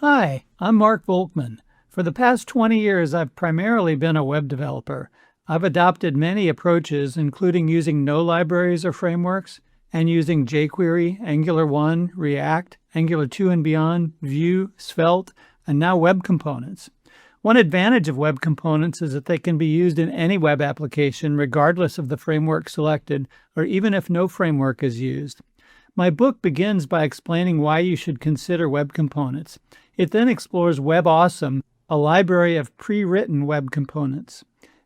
Hi, I'm Mark Volkmann. For the past 20 years, I've primarily been a web developer. I've adopted many approaches, including using no libraries or frameworks, and using jQuery, Angular 1, React, Angular 2 and beyond, Vue, Svelte, and now web components. One advantage of web components is that they can be used in any web application, regardless of the framework selected, or even if no framework is used. My book begins by explaining why you should consider web components. It then explores WebAwesome, a library of pre-written web components.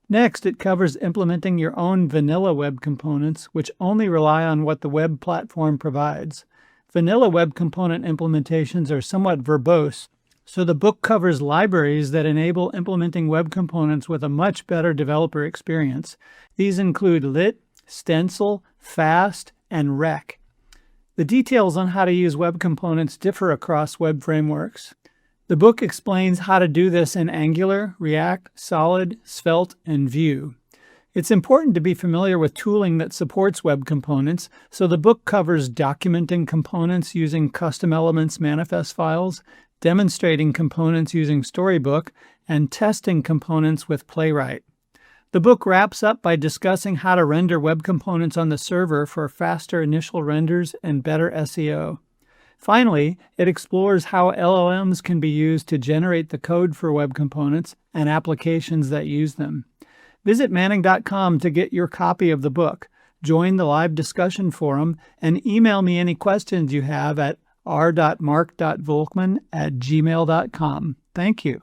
Next, it covers implementing your own vanilla web components, which only rely on what the web platform provides. Vanilla web component implementations are somewhat verbose, so the book covers libraries that enable implementing web components with a much better developer experience. These include Lit, Stencil, Fast, and Rec. The details on how to use web components differ across web frameworks. The book explains how to do this in Angular, React, Solid, Svelte, and Vue. It's important to be familiar with tooling that supports web components, so the book covers documenting components using custom elements manifest files, demonstrating components using Storybook, and testing components with Playwright. The book wraps up by discussing how to render web components on the server for faster initial renders and better SEO. Finally, it explores how LLMs can be used to generate the code for web components and applications that use them. Visit Manning.com to get your copy of the book, join the live discussion forum, and email me any questions you have at r.mark.volkmann@gmail.com. Thank you.